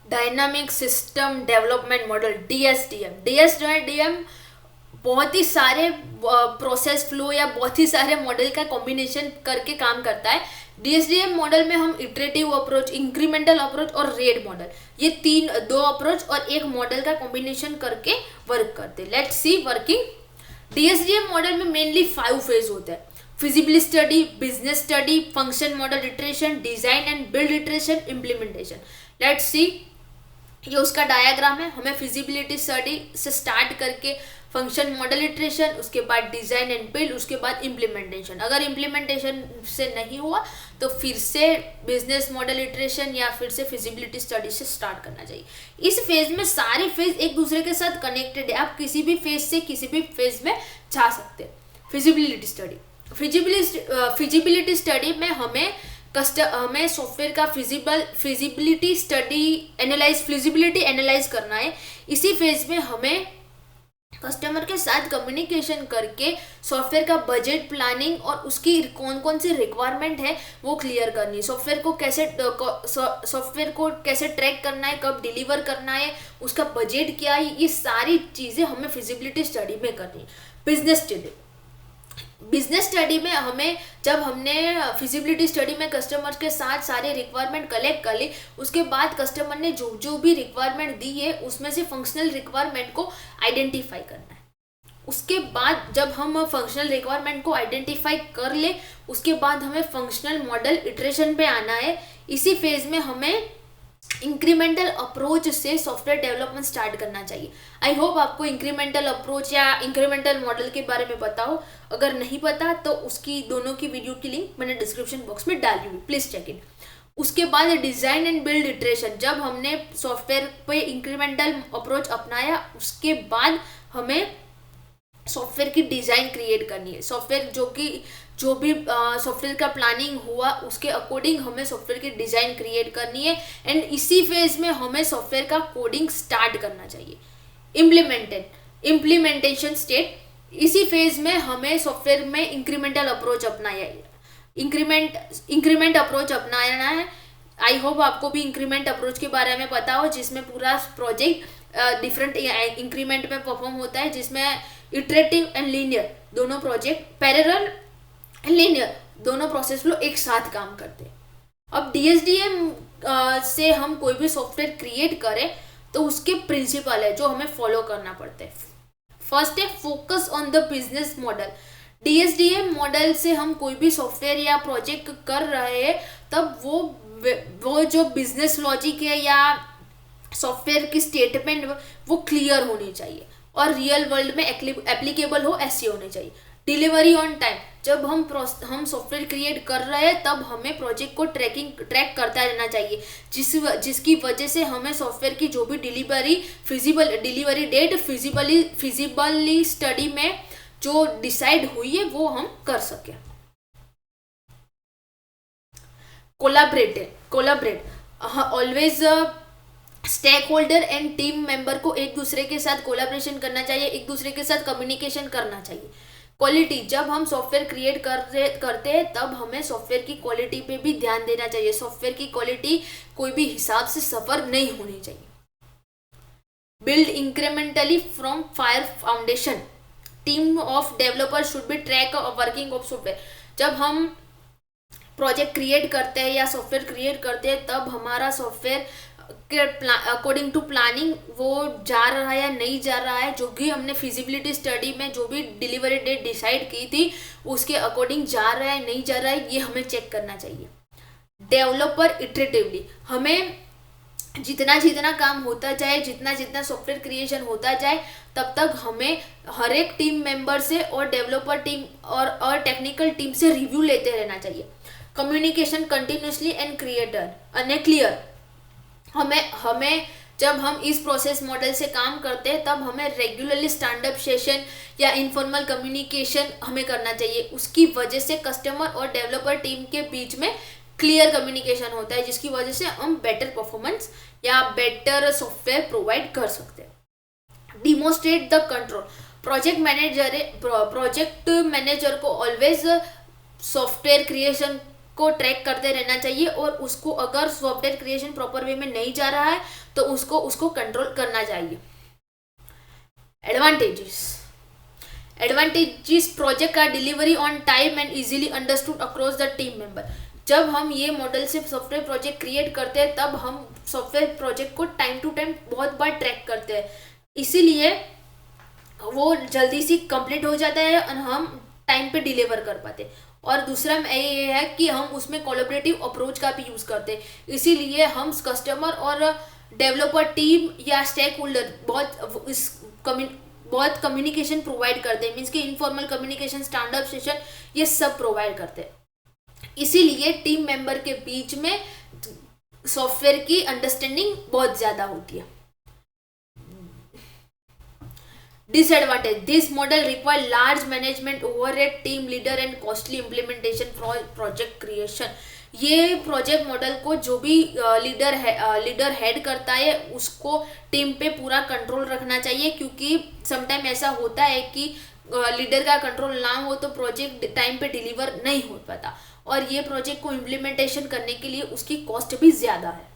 Dynamic system development model, DSDM बहुत ही सारे process flow या बहुत ही सारे मॉडल का कॉम्बिनेशन करके काम करता है। डीएसडीएम मॉडल में हम इटरेटिव अप्रोच, इंक्रीमेंटल अप्रोच और रेट मॉडल, ये दो अप्रोच और एक मॉडल का कॉम्बिनेशन करके वर्क करते हैं। Let's see working. DSDM model में मेनली 5 फेज होते हैं: feasibility study, business study, function model iteration, design and build iteration, implementation. Let's see, ये उसका डायग्राम है। हमें फिजिबिलिटी स्टडी से स्टार्ट करके फंक्शन मॉडल इटरेशन, उसके बाद डिजाइन एंड बिल्ड, उसके बाद इम्प्लीमेंटेशन। अगर इम्प्लीमेंटेशन से नहीं हुआ तो फिर से बिजनेस मॉडल इटरेशन या फिर से फिजिबिलिटी स्टडी से स्टार्ट करना चाहिए। इस फेज में सारे फेज एक दूसरे के साथ कनेक्टेड है, आप किसी भी फेज से किसी भी फेज में जा सकते हैं। फिजिबिलिटी स्टडी, फिजिबिलिटी स्टडी में हमें सॉफ्टवेयर का फिजिबिलिटी एनालाइज करना है। इसी फेज में हमें कस्टमर के साथ कम्युनिकेशन करके सॉफ्टवेयर का बजट प्लानिंग और उसकी कौन कौन सी रिक्वायरमेंट है वो क्लियर करनी है। सॉफ्टवेयर को कैसे ट्रैक करना है, कब डिलीवर करना है, उसका बजट क्या है, ये सारी चीज़ें हमें फिजिबिलिटी स्टडी में करनी है। बिजनेस स्टडी में जब हमने फिजिबिलिटी स्टडी में कस्टमर के साथ सारे रिक्वायरमेंट कलेक्ट कर ली, उसके बाद कस्टमर ने जो भी रिक्वायरमेंट दी है उसमें से फंक्शनल रिक्वायरमेंट को आइडेंटिफाई करना है। उसके बाद जब हम फंक्शनल रिक्वायरमेंट को आइडेंटिफाई कर ले, उसके बाद हमें फंक्शनल मॉडल इटरेशन पे आना है। इसी फेज में हमें इंक्रीमेंटल अप्रोच से सॉफ्टवेयर डेवलपमेंट स्टार्ट करना चाहिए। आई होप आपको इंक्रीमेंटल अप्रोच या इंक्रीमेंटल मॉडल के बारे में पता हो। अगर नहीं पता तो उसकी दोनों की वीडियो की लिंक मैंने डिस्क्रिप्शन बॉक्स में डाली हुई, प्लीज चेक इट। उसके बाद डिजाइन एंड बिल्ड इटरेशन, जब हमने सॉफ्टवेयर पे इंक्रीमेंटल अप्रोच अपनाया उसके बाद हमें सॉफ्टवेयर की डिज़ाइन क्रिएट करनी है। सॉफ्टवेयर जो भी सॉफ्टवेयर का प्लानिंग हुआ उसके अकॉर्डिंग हमें सॉफ्टवेयर की डिज़ाइन क्रिएट करनी है। एंड इसी फेज में हमें सॉफ्टवेयर का कोडिंग स्टार्ट करना चाहिए। इम्प्लीमेंटेशन स्टेट, इसी फेज में हमें सॉफ्टवेयर में इंक्रीमेंटल अप्रोच इंक्रीमेंट अप्रोच अपनाना है। आई होप आपको भी इंक्रीमेंट अप्रोच के बारे में पता हो, जिसमें पूरा प्रोजेक्ट डिफरेंट इंक्रीमेंट में परफॉर्म होता है, जिसमें इटरेटिव एंड लीनियर दोनों प्रोजेक्ट, पैरेलल एंड लीनियर दोनों प्रोसेस फ्लो एक साथ काम करते हैं। अब डीएसडीएम से हम कोई भी सॉफ्टवेयर क्रिएट करें तो उसके प्रिंसिपल है जो हमें फॉलो करना पड़ता है। फर्स्ट है focus on the business model. DSDM model से हम कोई भी सॉफ्टवेयर या प्रोजेक्ट कर रहे हैं तब वो जो बिजनेस लॉजिक है या सॉफ्टवेयर की स्टेटमेंट वो क्लियर होनी चाहिए और रियल वर्ल्ड में एप्लीकेबल हो, ऐसी होनी चाहिए। डिलीवरी ऑन टाइम, जब हम सॉफ्टवेयर क्रिएट कर रहे हैं तब हमें प्रोजेक्ट को ट्रैक करता रहना चाहिए, जिसकी वजह से हमें सॉफ्टवेयर की जो भी डिलीवरी डेट फिजिबली स्टडी में जो डिसाइड हुई है वो हम कर सकें। Collaborate always stake holder and team member को एक दूसरे के साथ कोलाब्रेशन करना चाहिए, एक दूसरे के साथ कम्युनिकेशन करना चाहिए। क्वालिटी, जब हम सॉफ्टवेयर क्रिएट करते हैं तब हमें सॉफ्टवेयर की क्वालिटी पे भी ध्यान देना चाहिए। सॉफ्टवेयर की क्वालिटी कोई भी हिसाब से सफर नहीं होनी चाहिए। Build incrementally from fire foundation, team of developer should be track working of software. जब हम प्रोजेक्ट क्रिएट करते हैं या सॉफ्टवेयर क्रिएट करते हैं तब हमारा सॉफ्टवेयर अकॉर्डिंग टू प्लानिंग वो जा रहा है या नहीं जा रहा है, जो भी हमने फिजिबिलिटी स्टडी में जो भी डिलीवरी डेट डिसाइड की थी उसके अकॉर्डिंग जा रहा है नहीं जा रहा है, ये हमें चेक करना चाहिए। डेवलपर इटरेटिवली, हमें जितना काम होता जाए, जितना सॉफ्टवेयर क्रिएशन होता जाए तब तक हमें हर एक टीम मेंबर से और डेवलपर टीम और टेक्निकल टीम से रिव्यू लेते रहना चाहिए। कम्युनिकेशन कंटिन्यूसली एंड क्लियर, हमें जब हम इस प्रोसेस मॉडल से काम करते हैं तब हमें रेगुलरली स्टैंड अप सेशन या इनफॉर्मल कम्युनिकेशन हमें करना चाहिए। उसकी वजह से कस्टमर और डेवलपर टीम के बीच में क्लियर कम्युनिकेशन होता है, जिसकी वजह से हम बेटर परफॉर्मेंस या बेटर सॉफ्टवेयर प्रोवाइड कर सकते हैं। Demonstrate the control, project manager को ऑलवेज सॉफ्टवेयर क्रिएशन को ट्रैक करते रहना चाहिए और उसको अगर सॉफ्टवेयर क्रिएशन प्रॉपर वे में नहीं जा रहा है तो उसको कंट्रोल करना चाहिए। एडवांटेजेस प्रोजेक्ट का delivery on time and easily understood across the team member. जब हम ये मॉडल से सॉफ्टवेयर प्रोजेक्ट क्रिएट करते हैं तब हम सॉफ्टवेयर प्रोजेक्ट को टाइम टू टाइम बहुत बार ट्रैक करते हैं, इसीलिए वो जल्दी से कंप्लीट हो जाता है और हम टाइम पे डिलीवर कर पाते हैं। और दूसरा ये है कि हम उसमें कोलैबोरेटिव अप्रोच का भी यूज़ करते हैं, इसीलिए हम कस्टमर और डेवलपर टीम या स्टेक होल्डर बहुत कम्युनिकेशन प्रोवाइड करते हैं, मीन्स कि informal communication, stand up session, ये सब प्रोवाइड करते हैं। इसीलिए टीम मेंबर के बीच में सॉफ्टवेयर की अंडरस्टैंडिंग बहुत ज़्यादा होती है। Disadvantage: This model require large management overhead, team leader and costly implementation for project creation. ये प्रोजेक्ट मॉडल को जो भी लीडर हेड करता है उसको टीम पे पूरा कंट्रोल रखना चाहिए, क्योंकि समटाइम ऐसा होता है कि लीडर का कंट्रोल ना हो तो प्रोजेक्ट टाइम पे डिलीवर नहीं हो पाता और ये प्रोजेक्ट को इम्प्लीमेंटेशन करने के लिए उसकी कॉस्ट भी ज़्यादा है।